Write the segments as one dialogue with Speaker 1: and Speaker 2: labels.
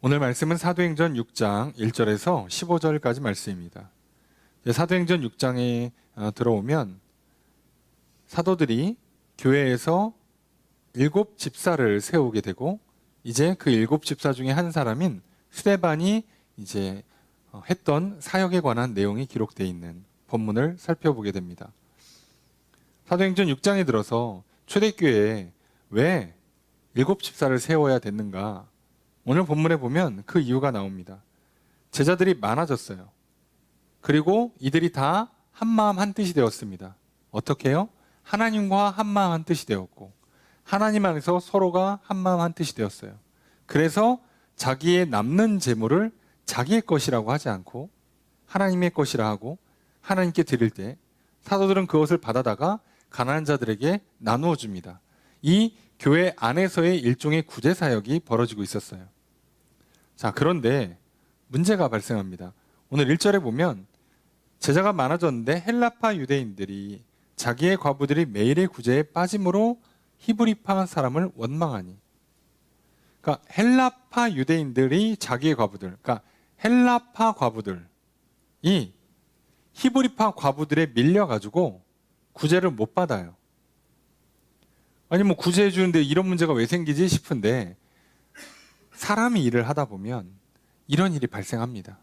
Speaker 1: 오늘 말씀은 사도행전 6장 1절에서 15절까지 말씀입니다. 사도행전 6장에 들어오면 사도들이 교회에서 7집사를 세우게 되고 이제 그 7집사 중에 한 사람인 스데반이 이제 했던 사역에 관한 내용이 기록되어 있는 본문을 살펴보게 됩니다. 사도행전 6장에 들어서 초대교회에 왜 7집사를 세워야 됐는가? 오늘 본문에 보면 그 이유가 나옵니다. 제자들이 많아졌어요. 그리고 이들이 다 한마음 한뜻이 되었습니다. 어떻게 해요? 하나님과 한마음 한뜻이 되었고 하나님 안에서 서로가 한마음 한뜻이 되었어요. 그래서 자기의 남는 재물을 자기의 것이라고 하지 않고 하나님의 것이라 하고 하나님께 드릴 때 사도들은 그것을 받아다가 가난한 자들에게 나누어 줍니다. 이 교회 안에서의 일종의 구제 사역이 벌어지고 있었어요. 자, 그런데 문제가 발생합니다. 오늘 1절에 보면 제자가 많아졌는데 헬라파 유대인들이 자기의 과부들이 매일의 구제에 빠짐으로 히브리파 사람을 원망하니. 그러니까 헬라파 유대인들이 자기의 과부들, 그러니까 헬라파 과부들이 히브리파 과부들에 밀려가지고 구제를 못 받아요. 아니 뭐 구제해 주는데 이런 문제가 왜 생기지 싶은데 사람이 일을 하다 보면 이런 일이 발생합니다.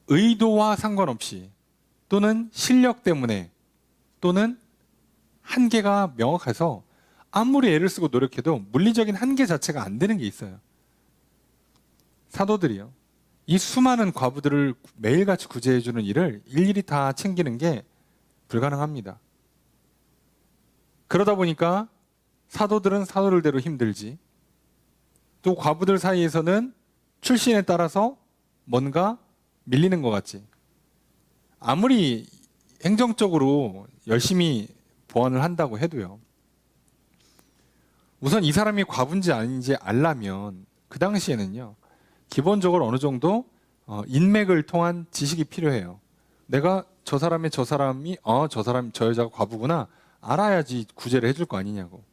Speaker 1: 의도와 상관없이 또는 실력 때문에 또는 한계가 명확해서 아무리 애를 쓰고 노력해도 물리적인 한계 자체가 안 되는 게 있어요. 사도들이요. 이 수많은 과부들을 매일같이 구제해 주는 일을 일일이 다 챙기는 게 불가능합니다. 그러다 보니까 사도들은 사도들대로 힘들지, 또 과부들 사이에서는 출신에 따라서 뭔가 밀리는 것 같지. 아무리 행정적으로 열심히 보완을 한다고 해도요. 우선 이 사람이 과부인지 아닌지 알려면 그 당시에는요. 기본적으로 어느 정도 인맥을 통한 지식이 필요해요. 내가 저 사람이 저 여자가 과부구나 알아야지 구제를 해줄 거 아니냐고.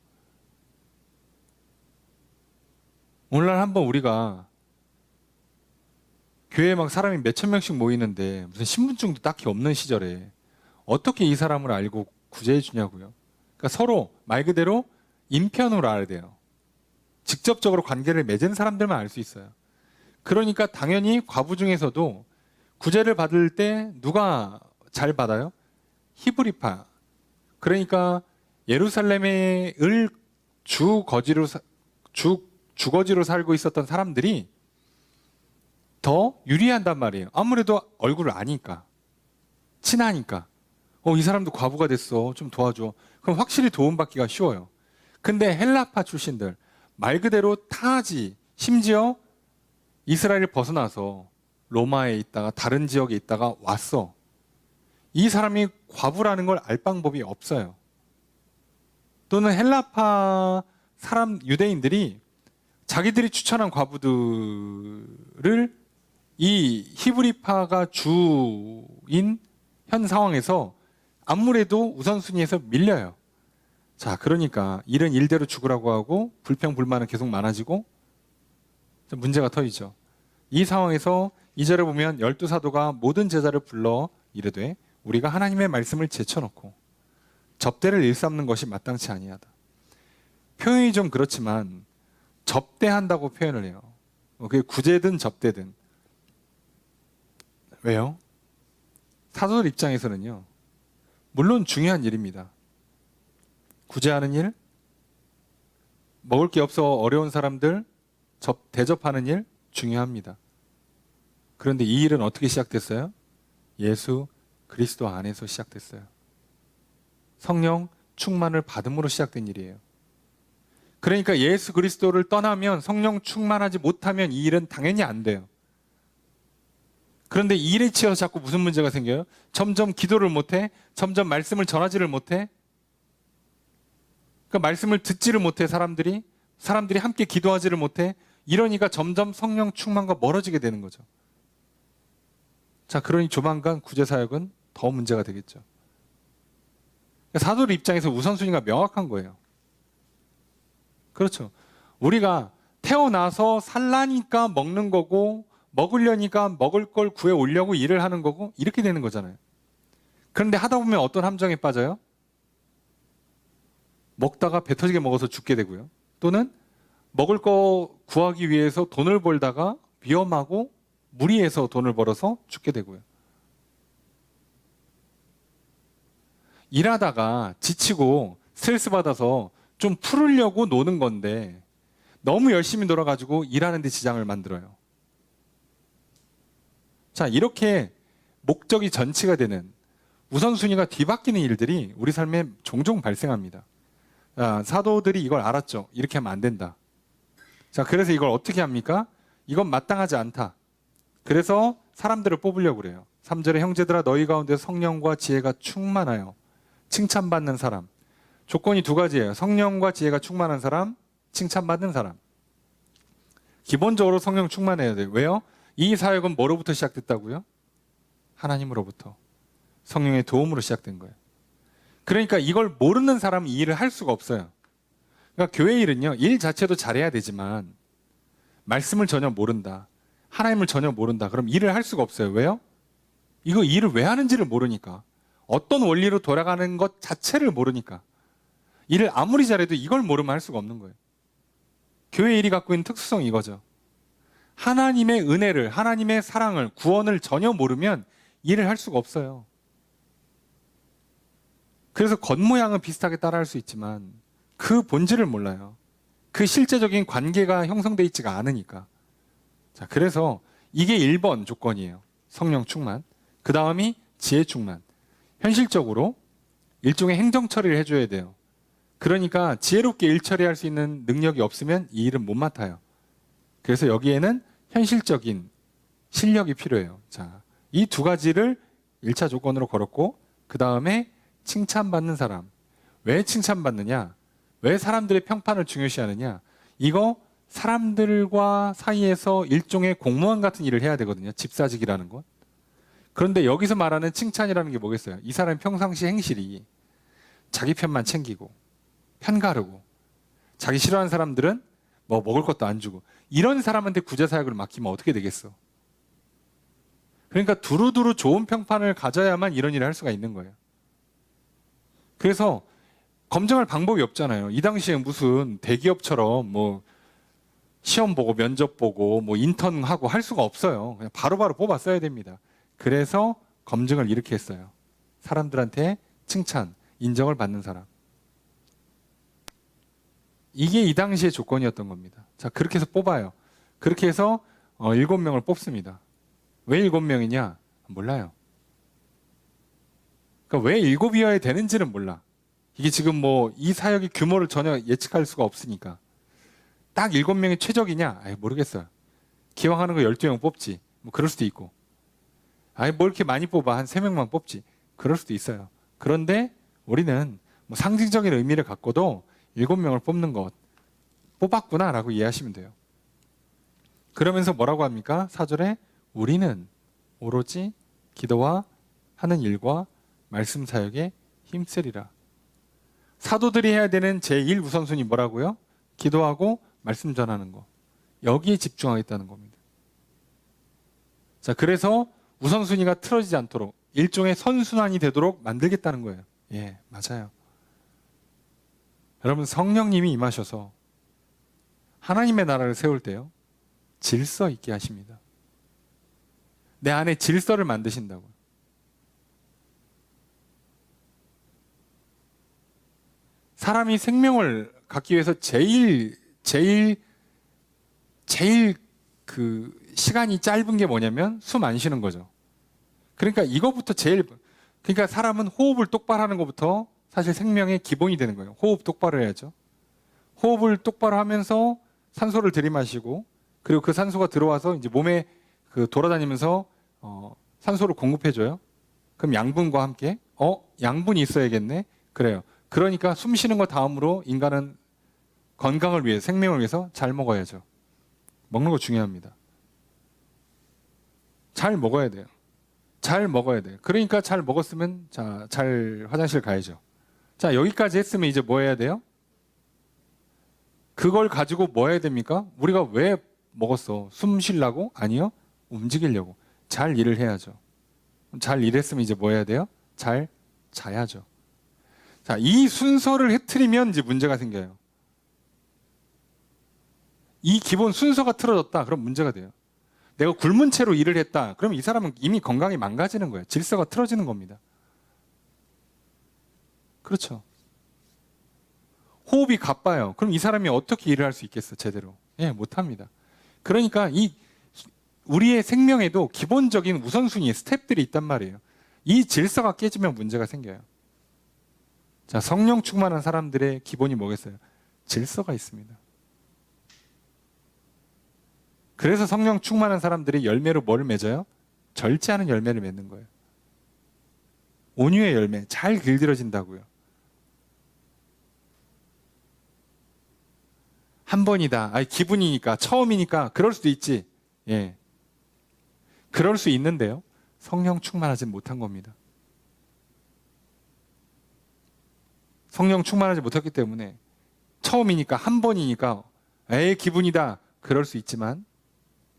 Speaker 1: 오늘날 한번 우리가 교회에 막 사람이 몇천 명씩 모이는데 무슨 신분증도 딱히 없는 시절에 어떻게 이 사람을 알고 구제해 주냐고요. 그러니까 서로 말 그대로 인편으로 알아야 돼요. 직접적으로 관계를 맺은 사람들만 알 수 있어요. 그러니까 당연히 과부 중에서도 구제를 받을 때 누가 잘 받아요? 히브리파. 그러니까 예루살렘을 주거지로 살고 있었던 사람들이 더 유리한단 말이에요. 아무래도 얼굴을 아니까, 친하니까. 이 사람도 과부가 됐어, 좀 도와줘. 그럼 확실히 도움받기가 쉬워요. 근데 헬라파 출신들, 말 그대로 타지, 심지어 이스라엘을 벗어나서 로마에 있다가 다른 지역에 있다가 왔어. 이 사람이 과부라는 걸 알 방법이 없어요. 또는 헬라파 사람 유대인들이 자기들이 추천한 과부들을 이 히브리파가 주인 현 상황에서 아무래도 우선순위에서 밀려요. 자, 그러니까 일은 일대로 죽으라고 하고 불평불만은 계속 많아지고 문제가 터지죠. 이 상황에서 2절에 보면 12사도가 모든 제자를 불러 이르되 우리가 하나님의 말씀을 제쳐놓고 접대를 일삼는 것이 마땅치 아니하다. 표현이 좀 그렇지만 접대한다고 표현을 해요. 그게 구제든 접대든. 왜요? 사도들 입장에서는요. 물론 중요한 일입니다. 구제하는 일, 먹을 게 없어 어려운 사람들 대접하는 일 중요합니다. 그런데 이 일은 어떻게 시작됐어요? 예수 그리스도 안에서 시작됐어요. 성령 충만을 받음으로 시작된 일이에요. 그러니까 예수 그리스도를 떠나면 성령 충만하지 못하면 이 일은 당연히 안 돼요. 그런데 이 일에 치여서 자꾸 무슨 문제가 생겨요? 점점 기도를 못해? 점점 말씀을 전하지를 못해? 그러니까 말씀을 듣지를 못해 사람들이 함께 기도하지를 못해? 이러니까 점점 성령 충만과 멀어지게 되는 거죠. 자, 그러니 조만간 구제사역은 더 문제가 되겠죠. 사도들 입장에서 우선순위가 명확한 거예요. 그렇죠. 우리가 태어나서 살라니까 먹는 거고 먹으려니까 먹을 걸 구해 오려고 일을 하는 거고 이렇게 되는 거잖아요. 그런데 하다 보면 어떤 함정에 빠져요? 먹다가 배 터지게 먹어서 죽게 되고요. 또는 먹을 거 구하기 위해서 돈을 벌다가 위험하고 무리해서 돈을 벌어서 죽게 되고요. 일하다가 지치고 스트레스 받아서 좀 풀으려고 노는 건데 너무 열심히 놀아가지고 일하는 데 지장을 만들어요. 자, 이렇게 목적이 전치가 되는 우선순위가 뒤바뀌는 일들이 우리 삶에 종종 발생합니다. 사도들이 이걸 알았죠. 이렇게 하면 안 된다. 자, 그래서 이걸 어떻게 합니까? 이건 마땅하지 않다. 그래서 사람들을 뽑으려고 그래요. 3절에 형제들아 너희 가운데 성령과 지혜가 충만하여 칭찬받는 사람. 조건이 두 가지예요. 성령과 지혜가 충만한 사람, 칭찬받는 사람. 기본적으로 성령 충만해야 돼요. 왜요? 이 사역은 뭐로부터 시작됐다고요? 하나님으로부터. 성령의 도움으로 시작된 거예요. 그러니까 이걸 모르는 사람은 이 일을 할 수가 없어요. 그러니까 교회 일은요, 일 자체도 잘해야 되지만 말씀을 전혀 모른다. 하나님을 전혀 모른다. 그럼 일을 할 수가 없어요. 왜요? 이거 일을 왜 하는지를 모르니까. 어떤 원리로 돌아가는 것 자체를 모르니까. 일을 아무리 잘해도 이걸 모르면 할 수가 없는 거예요. 교회 일이 갖고 있는 특수성이 이거죠. 하나님의 은혜를, 하나님의 사랑을, 구원을 전혀 모르면 일을 할 수가 없어요. 그래서 겉모양은 비슷하게 따라할 수 있지만 그 본질을 몰라요. 그 실제적인 관계가 형성되어 있지가 않으니까. 자, 그래서 이게 1번 조건이에요. 성령 충만. 그 다음이 지혜 충만. 현실적으로 일종의 행정 처리를 해줘야 돼요. 그러니까 지혜롭게 일 처리할 수 있는 능력이 없으면 이 일은 못 맡아요. 그래서 여기에는 현실적인 실력이 필요해요. 자, 이 두 가지를 1차 조건으로 걸었고, 그 다음에 칭찬받는 사람. 왜 칭찬받느냐? 왜 사람들의 평판을 중요시하느냐? 이거 사람들과 사이에서 일종의 공무원 같은 일을 해야 되거든요. 집사직이라는 건. 그런데 여기서 말하는 칭찬이라는 게 뭐겠어요? 이 사람의 평상시 행실이 자기 편만 챙기고 편가르고 자기 싫어하는 사람들은 뭐 먹을 것도 안 주고 이런 사람한테 구제사역을 맡기면 어떻게 되겠어? 그러니까 두루두루 좋은 평판을 가져야만 이런 일을 할 수가 있는 거예요. 그래서 검증할 방법이 없잖아요. 이 당시에 무슨 대기업처럼 뭐 시험 보고 면접 보고 뭐 인턴하고 할 수가 없어요. 그냥 바로바로 뽑아 써야 됩니다. 그래서 검증을 이렇게 했어요. 사람들한테 칭찬, 인정을 받는 사람. 이게 이 당시의 조건이었던 겁니다. 자, 그렇게 해서 뽑아요. 그렇게 해서 7명을 뽑습니다. 왜 7명이냐? 몰라요. 그러니까 왜 7이어야 되는지는 몰라. 이게 지금 뭐 이 사역의 규모를 전혀 예측할 수가 없으니까. 딱 7명이 최적이냐? 모르겠어요. 기왕 하는 거 12명 뽑지. 뭐 그럴 수도 있고. 뭐 이렇게 많이 뽑아. 한 3명만 뽑지. 그럴 수도 있어요. 그런데 우리는 뭐 상징적인 의미를 갖고도 7명을 뽑는 것, 뽑았구나라고 이해하시면 돼요. 그러면서 뭐라고 합니까? 4절에 우리는 오로지 기도와 하는 일과 말씀 사역에 힘쓰리라. 사도들이 해야 되는 제1 우선순위 뭐라고요? 기도하고 말씀 전하는 거. 여기에 집중하겠다는 겁니다. 자, 그래서 우선순위가 틀어지지 않도록 일종의 선순환이 되도록 만들겠다는 거예요. 예, 맞아요. 여러분, 성령님이 임하셔서 하나님의 나라를 세울 때요, 질서 있게 하십니다. 내 안에 질서를 만드신다고요. 사람이 생명을 갖기 위해서 제일 그 시간이 짧은 게 뭐냐면 숨 안 쉬는 거죠. 그러니까 이거부터 그러니까 사람은 호흡을 똑바로 하는 것부터 사실 생명의 기본이 되는 거예요. 호흡 똑바로 해야죠. 호흡을 똑바로 하면서 산소를 들이마시고, 그리고 그 산소가 들어와서 이제 몸에 돌아다니면서 산소를 공급해줘요. 그럼 양분과 함께 양분이 있어야겠네. 그래요. 그러니까 숨 쉬는 거 다음으로 인간은 건강을 위해, 생명을 위해서 잘 먹어야죠. 먹는 거 중요합니다. 잘 먹어야 돼요. 잘 먹어야 돼요. 그러니까 잘 먹었으면 잘 화장실 가야죠. 자, 여기까지 했으면 이제 뭐 해야 돼요? 그걸 가지고 뭐 해야 됩니까? 우리가 왜 먹었어? 숨 쉬려고? 아니요. 움직이려고. 잘 일을 해야죠. 잘 일했으면 이제 뭐 해야 돼요? 잘 자야죠. 자, 이 순서를 흐트리면 이제 문제가 생겨요. 이 기본 순서가 틀어졌다. 그럼 문제가 돼요. 내가 굶은 채로 일을 했다. 그럼 이 사람은 이미 건강이 망가지는 거예요. 질서가 틀어지는 겁니다. 그렇죠. 호흡이 가빠요. 그럼 이 사람이 어떻게 일을 할 수 있겠어, 제대로? 예, 못합니다. 그러니까 우리의 생명에도 기본적인 우선순위, 스텝들이 있단 말이에요. 이 질서가 깨지면 문제가 생겨요. 자, 성령 충만한 사람들의 기본이 뭐겠어요? 질서가 있습니다. 그래서 성령 충만한 사람들이 열매로 뭐를 맺어요? 절제하는 열매를 맺는 거예요. 온유의 열매, 잘 길들여진다고요. 한 번이다. 기분이니까, 처음이니까 그럴 수도 있지. 예. 그럴 수 있는데요. 성령 충만하지 못한 겁니다. 성령 충만하지 못했기 때문에 처음이니까, 한 번이니까 기분이다. 그럴 수 있지만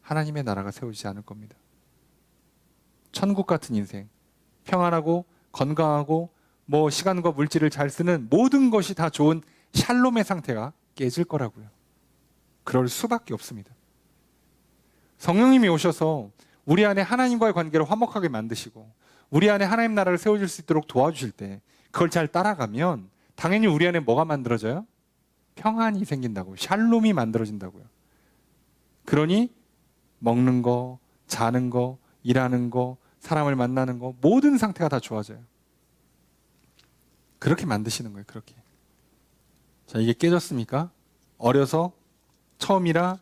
Speaker 1: 하나님의 나라가 세워지지 않을 겁니다. 천국 같은 인생, 평안하고 건강하고 시간과 물질을 잘 쓰는 모든 것이 다 좋은 샬롬의 상태가 깨질 거라고요. 그럴 수밖에 없습니다. 성령님이 오셔서 우리 안에 하나님과의 관계를 화목하게 만드시고 우리 안에 하나님 나라를 세워질 수 있도록 도와주실 때 그걸 잘 따라가면 당연히 우리 안에 뭐가 만들어져요? 평안이 생긴다고, 샬롬이 만들어진다고요. 그러니 먹는 거, 자는 거, 일하는 거, 사람을 만나는 거 모든 상태가 다 좋아져요. 그렇게 만드시는 거예요. 그렇게. 자, 이게 깨졌습니까? 어려서 처음이라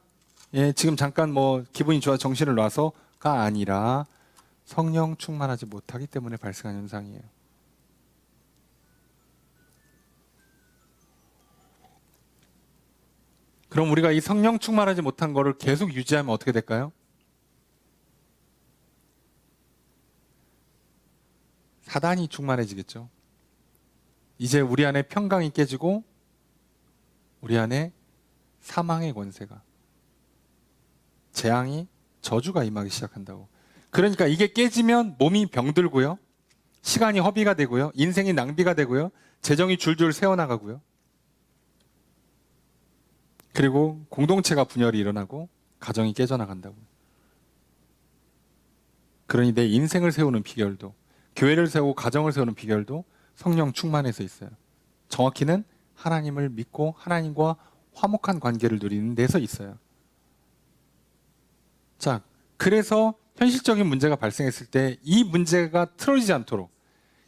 Speaker 1: 지금 잠깐 기분이 좋아 정신을 놔서가 아니라 성령 충만하지 못하기 때문에 발생한 현상이에요. 그럼 우리가 이 성령 충만하지 못한 거를 계속 유지하면 어떻게 될까요? 사단이 충만해지겠죠. 이제 우리 안에 평강이 깨지고 우리 안에 사망의 권세가, 재앙이, 저주가 임하기 시작한다고. 그러니까 이게 깨지면 몸이 병들고요, 시간이 허비가 되고요, 인생이 낭비가 되고요, 재정이 줄줄 새어나가고요, 그리고 공동체가 분열이 일어나고 가정이 깨져나간다고요. 그러니 내 인생을 세우는 비결도, 교회를 세우고 가정을 세우는 비결도 성령 충만해서 있어요. 정확히는 하나님을 믿고 하나님과 화목한 관계를 누리는 데서 있어요. 자, 그래서 현실적인 문제가 발생했을 때 이 문제가 틀어지지 않도록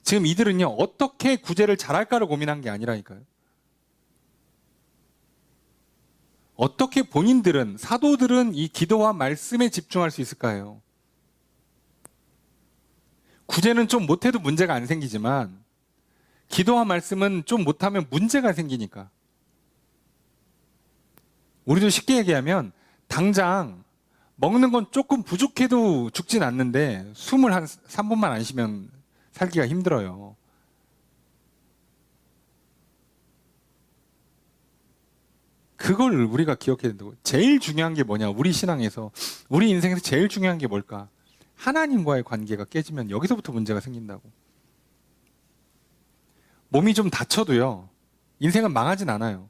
Speaker 1: 지금 이들은요, 어떻게 구제를 잘할까를 고민한 게 아니라니까요. 어떻게 본인들은, 사도들은 이 기도와 말씀에 집중할 수 있을까요? 구제는 좀 못해도 문제가 안 생기지만 기도와 말씀은 좀 못하면 문제가 생기니까. 우리도 쉽게 얘기하면 당장 먹는 건 조금 부족해도 죽진 않는데 숨을 한 3분만 안 쉬면 살기가 힘들어요. 그걸 우리가 기억해야 된다고. 제일 중요한 게 뭐냐? 우리 신앙에서, 우리 인생에서 제일 중요한 게 뭘까? 하나님과의 관계가 깨지면 여기서부터 문제가 생긴다고. 몸이 좀 다쳐도요, 인생은 망하진 않아요.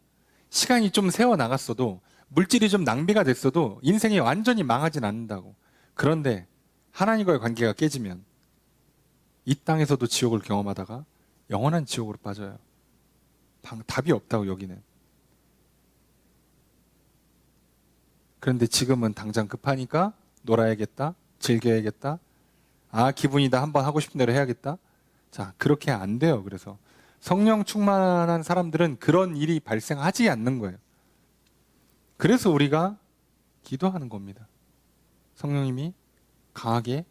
Speaker 1: 시간이 좀 새어나갔어도, 물질이 좀 낭비가 됐어도 인생이 완전히 망하진 않는다고. 그런데 하나님과의 관계가 깨지면 이 땅에서도 지옥을 경험하다가 영원한 지옥으로 빠져요. 답이 없다고, 여기는. 그런데 지금은 당장 급하니까 놀아야겠다, 즐겨야겠다, 기분이다, 한번 하고 싶은 대로 해야겠다. 자, 그렇게 안 돼요. 그래서 성령 충만한 사람들은 그런 일이 발생하지 않는 거예요. 그래서 우리가 기도하는 겁니다. 성령님이 강하게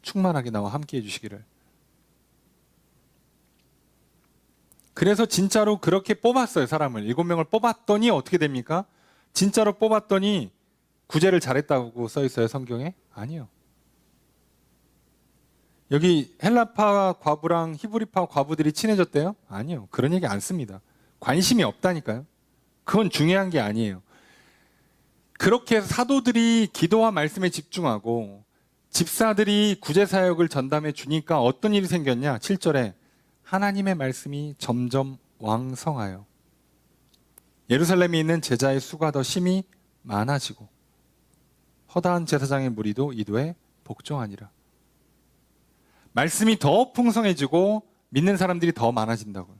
Speaker 1: 충만하게 나와 함께 해주시기를. 그래서 진짜로 그렇게 뽑았어요. 사람을 7명을 뽑았더니 어떻게 됩니까? 진짜로 뽑았더니 구제를 잘했다고 써 있어요, 성경에? 아니요. 여기 헬라파 과부랑 히브리파 과부들이 친해졌대요? 아니요. 그런 얘기 안 씁니다. 관심이 없다니까요. 그건 중요한 게 아니에요. 그렇게 해서 사도들이 기도와 말씀에 집중하고 집사들이 구제사역을 전담해 주니까 어떤 일이 생겼냐? 7절에 하나님의 말씀이 점점 왕성하여 예루살렘에 있는 제자의 수가 더 심히 많아지고 허다한 제사장의 무리도 이도에 복종하니라. 말씀이 더 풍성해지고 믿는 사람들이 더 많아진다고.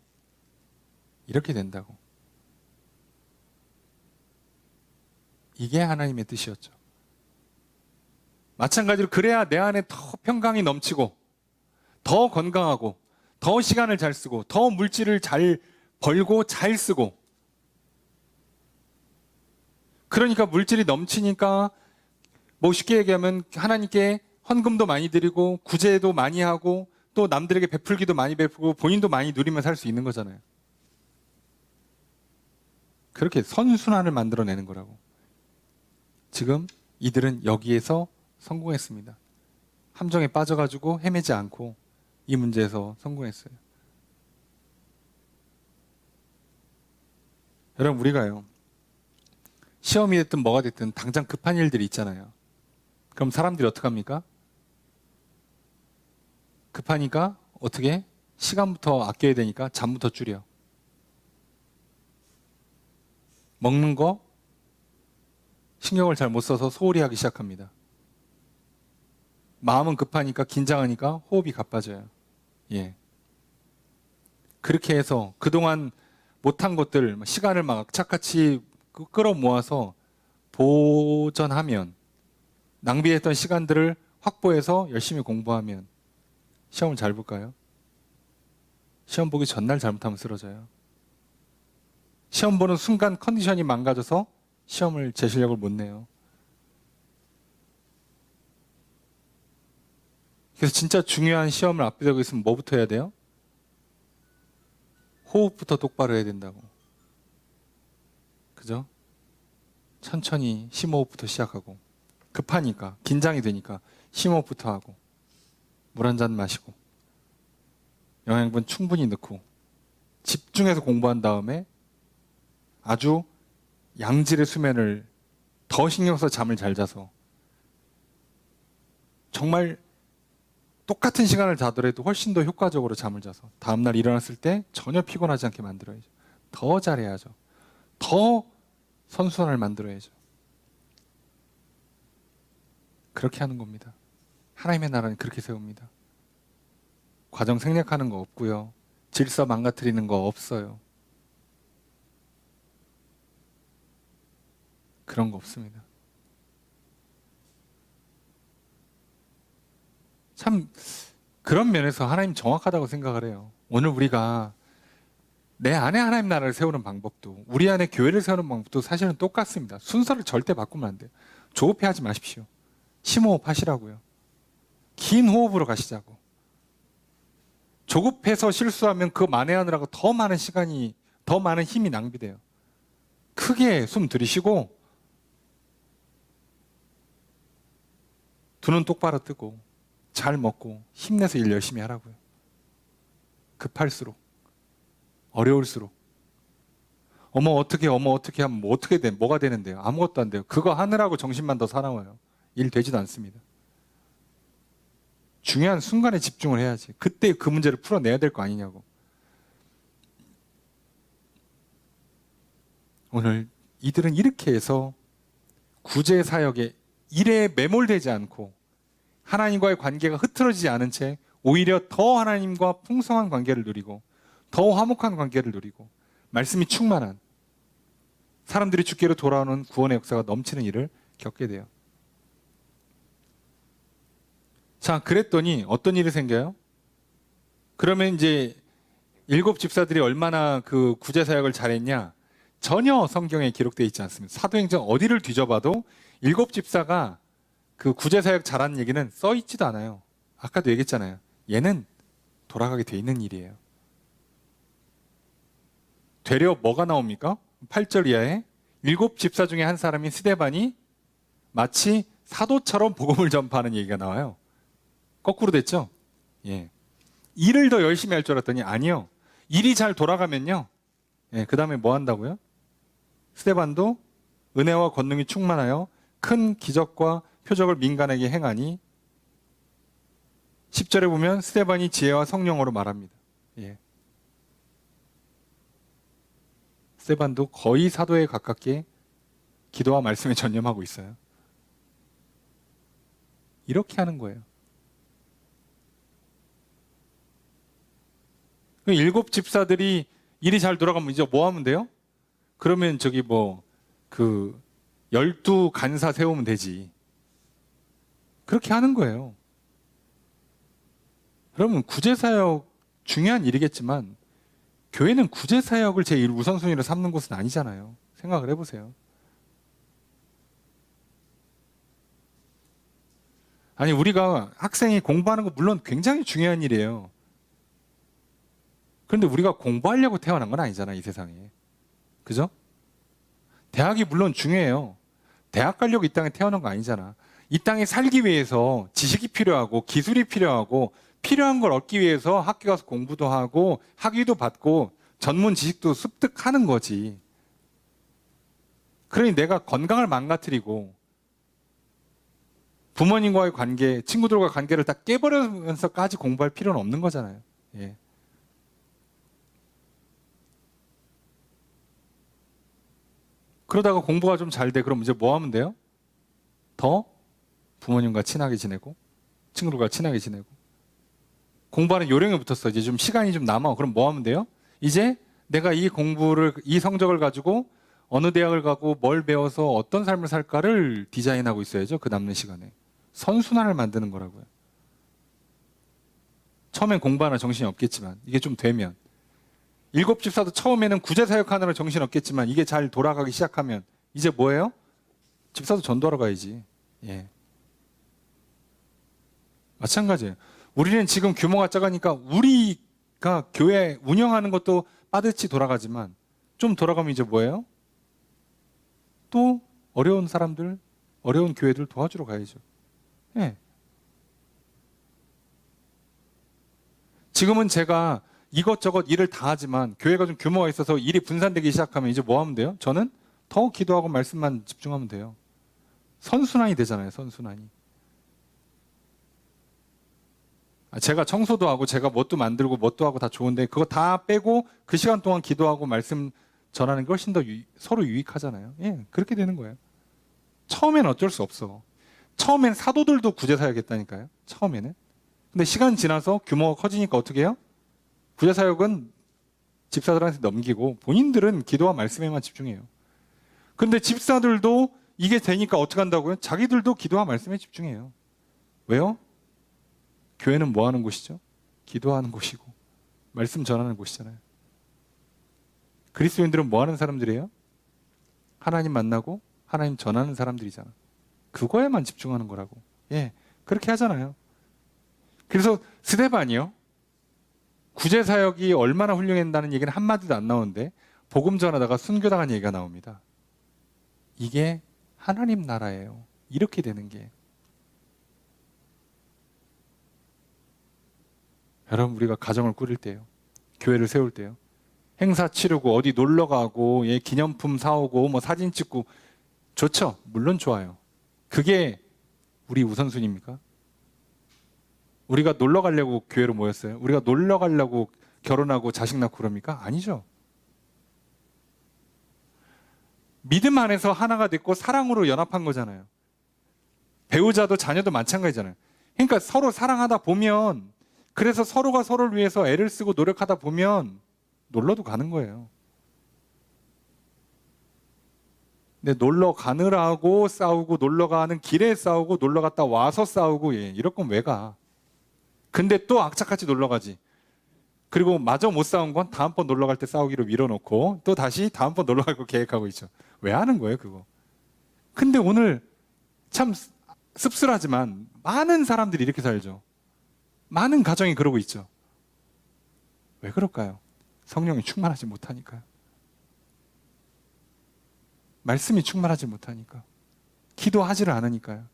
Speaker 1: 이렇게 된다고. 이게 하나님의 뜻이었죠. 마찬가지로 그래야 내 안에 더 평강이 넘치고 더 건강하고 더 시간을 잘 쓰고 더 물질을 잘 벌고 잘 쓰고, 그러니까 물질이 넘치니까 뭐 쉽게 얘기하면 하나님께 헌금도 많이 드리고 구제도 많이 하고 또 남들에게 베풀기도 많이 베풀고 본인도 많이 누리며 살 수 있는 거잖아요. 그렇게 선순환을 만들어내는 거라고. 지금 이들은 여기에서 성공했습니다. 함정에 빠져가지고 헤매지 않고 이 문제에서 성공했어요. 여러분, 우리가요, 시험이 됐든 뭐가 됐든 당장 급한 일들이 있잖아요. 그럼 사람들이 어떻게 합니까? 급하니까 어떻게? 시간부터 아껴야 되니까 잠부터 줄여. 먹는 거 신경을 잘 못 써서 소홀히 하기 시작합니다. 마음은 급하니까 긴장하니까 호흡이 가빠져요. 예. 그렇게 해서 그동안 못한 것들, 시간을 막 악착같이 끌어모아서 보전하면, 낭비했던 시간들을 확보해서 열심히 공부하면 시험을 잘 볼까요? 시험 보기 전날 잘못하면 쓰러져요. 시험 보는 순간 컨디션이 망가져서 시험을 제 실력을 못 내요. 그래서 진짜 중요한 시험을 앞두고 있으면 뭐부터 해야 돼요? 호흡부터 똑바로 해야 된다고. 그죠? 천천히 심호흡부터 시작하고, 급하니까 긴장이 되니까 심호흡부터 하고, 물 한 잔 마시고 영양분 충분히 넣고 집중해서 공부한 다음에 아주 양질의 수면을 더 신경 써서 잠을 잘 자서 정말 똑같은 시간을 자더라도 훨씬 더 효과적으로 잠을 자서 다음날 일어났을 때 전혀 피곤하지 않게 만들어야죠. 더 잘해야죠. 더 선순환을 만들어야죠. 그렇게 하는 겁니다. 하나님의 나라는 그렇게 세웁니다. 과정 생략하는 거 없고요. 질서 망가뜨리는 거 없어요. 그런 거 없습니다. 참 그런 면에서 하나님 정확하다고 생각을 해요. 오늘 우리가 내 안에 하나님 나라를 세우는 방법도 우리 안에 교회를 세우는 방법도 사실은 똑같습니다. 순서를 절대 바꾸면 안 돼요. 조급해하지 마십시오. 심호흡 하시라고요. 긴 호흡으로 가시자고. 조급해서 실수하면 그 만회하느라고 더 많은 시간이, 더 많은 힘이 낭비돼요. 크게 숨 들이쉬고 두 눈 똑바로 뜨고 잘 먹고 힘내서 일 열심히 하라고요. 급할수록, 어려울수록. 어머 어떻게 하면 뭐 어떻게 돼? 뭐가 되는데요? 아무것도 안 돼요. 그거 하느라고 정신만 더 사나워요. 일 되지도 않습니다. 중요한 순간에 집중을 해야지. 그때 그 문제를 풀어내야 될 거 아니냐고. 오늘 이들은 이렇게 해서 구제 사역에 일에 매몰되지 않고 하나님과의 관계가 흐트러지지 않은 채 오히려 더 하나님과 풍성한 관계를 누리고 더 화목한 관계를 누리고 말씀이 충만한, 사람들이 주께로 돌아오는 구원의 역사가 넘치는 일을 겪게 돼요. 자, 그랬더니 어떤 일이 생겨요? 그러면 이제 7 집사들이 얼마나 그 구제 사역을 잘했냐? 전혀 성경에 기록되어 있지 않습니다. 사도행전 어디를 뒤져봐도 7 집사가 그 구제 사역 잘하는 얘기는 써 있지도 않아요. 아까도 얘기했잖아요. 얘는 돌아가게 돼 있는 일이에요. 되려 뭐가 나옵니까? 8절 이하에 7 집사 중에 한 사람인 스데반이 마치 사도처럼 복음을 전파하는 얘기가 나와요. 거꾸로 됐죠? 예. 일을 더 열심히 할 줄 알았더니 아니요. 일이 잘 돌아가면요. 예, 그 다음에 뭐 한다고요? 스데반도 은혜와 권능이 충만하여 큰 기적과 표적을 민간에게 행하니 10절에 보면 스데반이 지혜와 성령으로 말합니다. 예. 스데반도 거의 사도에 가깝게 기도와 말씀에 전념하고 있어요. 이렇게 하는 거예요. 일곱 집사들이 일이 잘 돌아가면 이제 뭐 하면 돼요? 그러면 저기 그 12 간사 세우면 되지. 그렇게 하는 거예요. 여러분, 구제사역 중요한 일이겠지만 교회는 구제사역을 제1 우선순위로 삼는 곳은 아니잖아요. 생각을 해보세요. 아니, 우리가 학생이 공부하는 거 물론 굉장히 중요한 일이에요. 그런데 우리가 공부하려고 태어난 건 아니잖아, 이 세상에. 그죠? 대학이 물론 중요해요. 대학 가려고 이 땅에 태어난 거 아니잖아. 이 땅에 살기 위해서 지식이 필요하고 기술이 필요하고 필요한 걸 얻기 위해서 학교 가서 공부도 하고 학위도 받고 전문 지식도 습득하는 거지. 그러니 내가 건강을 망가뜨리고 부모님과의 관계, 친구들과 관계를 다 깨버리면서까지 공부할 필요는 없는 거잖아요. 예. 그러다가 공부가 좀 잘 돼. 그럼 이제 뭐 하면 돼요? 더 부모님과 친하게 지내고 친구들과 친하게 지내고 공부하는 요령에 붙었어. 이제 좀 시간이 좀 남아. 그럼 뭐 하면 돼요? 이제 내가 이 성적을 가지고 어느 대학을 가고 뭘 배워서 어떤 삶을 살까를 디자인하고 있어야죠. 그 남는 시간에. 선순환을 만드는 거라고요. 처음엔 공부하느라 정신이 없겠지만 이게 좀 되면 7 집사도 처음에는 구제사역하느라 정신 없겠지만 이게 잘 돌아가기 시작하면 이제 뭐예요? 집사도 전도하러 가야지. 예. 마찬가지예요. 우리는 지금 규모가 작으니까 우리가 교회 운영하는 것도 빠듯이 돌아가지만 좀 돌아가면 이제 뭐예요? 또 어려운 사람들, 어려운 교회들 도와주러 가야죠. 예. 지금은 제가 이것저것 일을 다 하지만 교회가 좀 규모가 있어서 일이 분산되기 시작하면 이제 뭐 하면 돼요? 저는 더 기도하고 말씀만 집중하면 돼요. 선순환이 되잖아요. 선순환이. 제가 청소도 하고 제가 뭣도 만들고 뭣도 하고 다 좋은데 그거 다 빼고 그 시간 동안 기도하고 말씀 전하는 게 훨씬 더 서로 유익하잖아요. 예, 그렇게 되는 거예요. 처음엔 어쩔 수 없어. 처음엔 사도들도 구제사역했다니까요. 처음에는. 근데 시간 지나서 규모가 커지니까 어떻게 해요? 구제사역은 집사들한테 넘기고 본인들은 기도와 말씀에만 집중해요. 근데 집사들도 이게 되니까 어떻게 한다고요? 자기들도 기도와 말씀에 집중해요. 왜요? 교회는 뭐 하는 곳이죠? 기도하는 곳이고 말씀 전하는 곳이잖아요. 그리스도인들은 뭐 하는 사람들이에요? 하나님 만나고 하나님 전하는 사람들이잖아. 그거에만 집중하는 거라고. 예, 그렇게 하잖아요. 그래서 스데반이요. 구제사역이 얼마나 훌륭했다는 얘기는 한마디도 안 나오는데 복음 전하다가 순교당한 얘기가 나옵니다. 이게 하나님 나라예요. 이렇게 되는 게. 여러분, 우리가 가정을 꾸릴 때요, 교회를 세울 때요, 행사 치르고 어디 놀러 가고 예, 기념품 사오고 뭐 사진 찍고 좋죠. 물론 좋아요. 그게 우리 우선순위입니까? 우리가 놀러 가려고 교회로 모였어요? 우리가 놀러 가려고 결혼하고 자식 낳고 그럽니까? 아니죠. 믿음 안에서 하나가 됐고 사랑으로 연합한 거잖아요. 배우자도 자녀도 마찬가지잖아요. 그러니까 서로 사랑하다 보면, 그래서 서로가 서로를 위해서 애를 쓰고 노력하다 보면 놀러도 가는 거예요. 근데 놀러 가느라고 싸우고 놀러 가는 길에 싸우고 놀러 갔다 와서 싸우고 예, 이럴 거면 왜 가? 근데 또 악착같이 놀러 가지. 그리고 마저 못 싸운 건 다음번 놀러 갈 때 싸우기로 미뤄놓고 또 다시 다음번 놀러 갈 거 계획하고 있죠. 왜 하는 거예요, 그거? 근데 오늘 참 씁쓸하지만 많은 사람들이 이렇게 살죠. 많은 가정이 그러고 있죠. 왜 그럴까요? 성령이 충만하지 못하니까요. 말씀이 충만하지 못하니까. 기도하지를 않으니까요.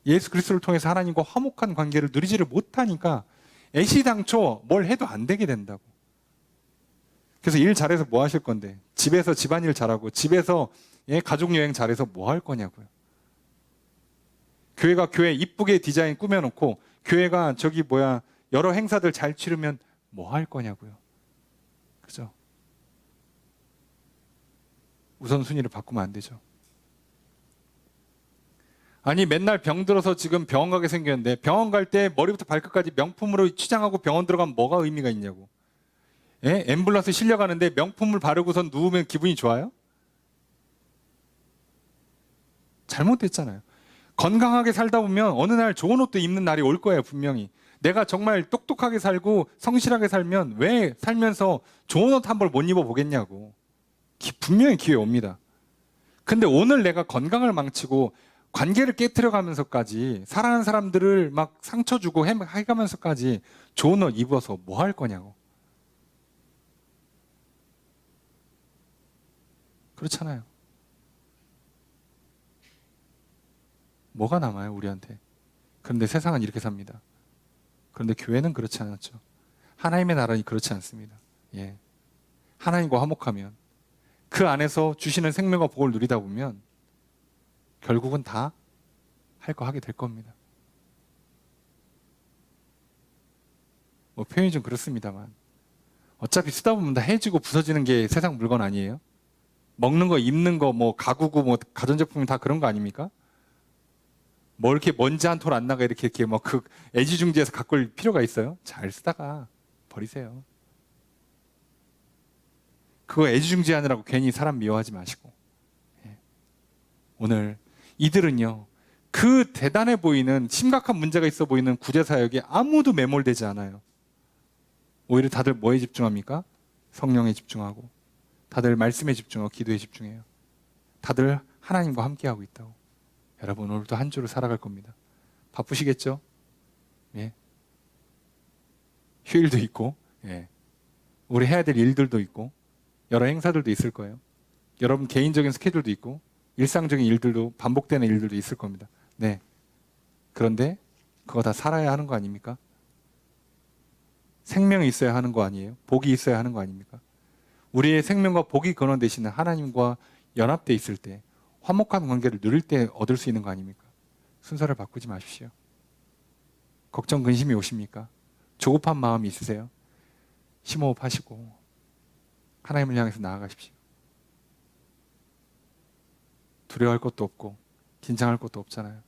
Speaker 1: 예수 그리스도를 통해서 하나님과 화목한 관계를 누리지를 못하니까 애시당초 뭘 해도 안 되게 된다고. 그래서 일 잘해서 뭐 하실 건데? 집에서 집안일 잘하고 집에서 가족 여행 잘해서 뭐 할 거냐고요. 교회가 교회 이쁘게 디자인 꾸며놓고 교회가 여러 행사들 잘 치르면 뭐 할 거냐고요. 그죠? 우선순위를 바꾸면 안 되죠. 아니 맨날 병 들어서 지금 병원 가게 생겼는데 병원 갈 때 머리부터 발끝까지 명품으로 치장하고 병원 들어가면 뭐가 의미가 있냐고. 앰뷸런스 실려가는데 명품을 바르고선 누우면 기분이 좋아요? 잘못됐잖아요. 건강하게 살다 보면 어느 날 좋은 옷도 입는 날이 올 거예요, 분명히. 내가 정말 똑똑하게 살고 성실하게 살면 왜 살면서 좋은 옷 한 벌 못 입어보겠냐고. 분명히 기회 옵니다. 근데 오늘 내가 건강을 망치고 관계를 깨트려가면서까지 사랑하는 사람들을 막 상처 주고 해가면서까지 좋은 옷 입어서 뭐 할 거냐고. 그렇잖아요. 뭐가 남아요, 우리한테? 그런데 세상은 이렇게 삽니다. 그런데 교회는 그렇지 않았죠. 하나님의 나라는 그렇지 않습니다. 하나님과 화목하면 그 안에서 주시는 생명과 복을 누리다 보면 결국은 다 할 거 하게 될 겁니다. 뭐 표현이 좀 그렇습니다만 어차피 쓰다 보면 다 해지고 부서지는 게 세상 물건 아니에요? 먹는 거, 입는 거, 뭐 가구고 뭐 가전제품이 다 그런 거 아닙니까? 뭐 이렇게 먼지 한 톨 안 나가 이렇게 뭐 그 애지중지해서 갖고 올 필요가 있어요? 잘 쓰다가 버리세요. 그거 애지중지하느라고 괜히 사람 미워하지 마시고. 오늘 이들은요, 그 대단해 보이는 심각한 문제가 있어 보이는 구제사역에 아무도 매몰되지 않아요. 오히려 다들 뭐에 집중합니까? 성령에 집중하고, 다들 말씀에 집중하고 기도에 집중해요. 다들 하나님과 함께하고 있다고. 여러분 오늘도 한 주를 살아갈 겁니다. 바쁘시겠죠? 휴일도 있고, 우리 해야 될 일들도 있고, 여러 행사들도 있을 거예요. 여러분 개인적인 스케줄도 있고, 일상적인 일들도 반복되는 일들도 있을 겁니다. 그런데 그거 다 살아야 하는 거 아닙니까? 생명이 있어야 하는 거 아니에요? 복이 있어야 하는 거 아닙니까? 우리의 생명과 복이 근원되시는 하나님과 연합되어 있을 때, 화목한 관계를 누릴 때 얻을 수 있는 거 아닙니까? 순서를 바꾸지 마십시오. 걱정, 근심이 오십니까? 조급한 마음이 있으세요? 심호흡하시고 하나님을 향해서 나아가십시오. 두려워할 것도 없고 긴장할 것도 없잖아요.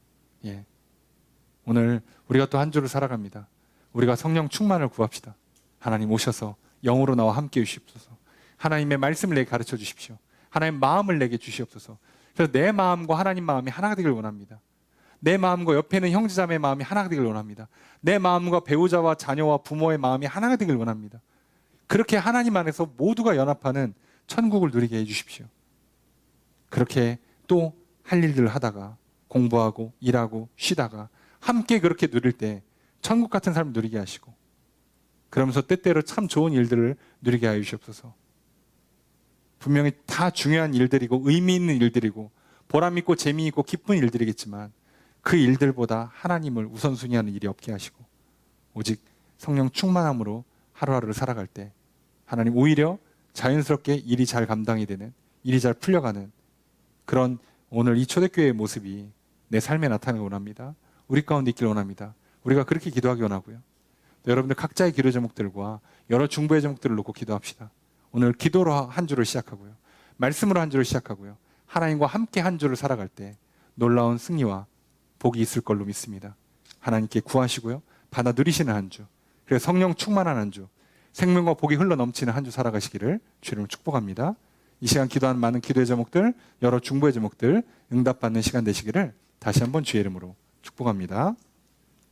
Speaker 1: 오늘 우리가 또 한 주를 살아갑니다. 우리가 성령 충만을 구합시다. 하나님 오셔서 영으로 나와 함께 해주시옵소서. 하나님의 말씀을 내게 가르쳐 주십시오. 하나님 마음을 내게 주시옵소서. 그래서 내 마음과 하나님 마음이 하나가 되길 원합니다. 내 마음과 옆에 있는 형제자매의 마음이 하나가 되길 원합니다. 내 마음과 배우자와 자녀와 부모의 마음이 하나가 되길 원합니다. 그렇게 하나님 안에서 모두가 연합하는 천국을 누리게 해주십시오. 그렇게 또 할 일들을 하다가 공부하고 일하고 쉬다가 함께 그렇게 누릴 때 천국 같은 삶을 누리게 하시고, 그러면서 때때로 참 좋은 일들을 누리게 하여 주시옵소서. 분명히 다 중요한 일들이고 의미 있는 일들이고 보람 있고 재미있고 기쁜 일들이겠지만 그 일들보다 하나님을 우선순위하는 일이 없게 하시고 오직 성령 충만함으로 하루하루를 살아갈 때 하나님 오히려 자연스럽게 일이 잘 감당이 되는, 일이 잘 풀려가는 그런 오늘 이 초대교회의 모습이 내 삶에 나타나기 원합니다. 우리 가운데 있길 원합니다. 우리가 그렇게 기도하기 원하고요. 여러분들 각자의 기도 제목들과 여러 중보의 제목들을 놓고 기도합시다. 오늘 기도로 한 주를 시작하고요. 말씀으로 한 주를 시작하고요. 하나님과 함께 한 주를 살아갈 때 놀라운 승리와 복이 있을 걸로 믿습니다. 하나님께 구하시고요. 받아 누리시는 한 주, 그래서 성령 충만한 한 주, 생명과 복이 흘러 넘치는 한 주 살아가시기를 주님을 축복합니다. 이 시간 기도하는 많은 기도의 제목들, 여러 중보의 제목들 응답받는 시간 되시기를 다시 한번 주의 이름으로 축복합니다.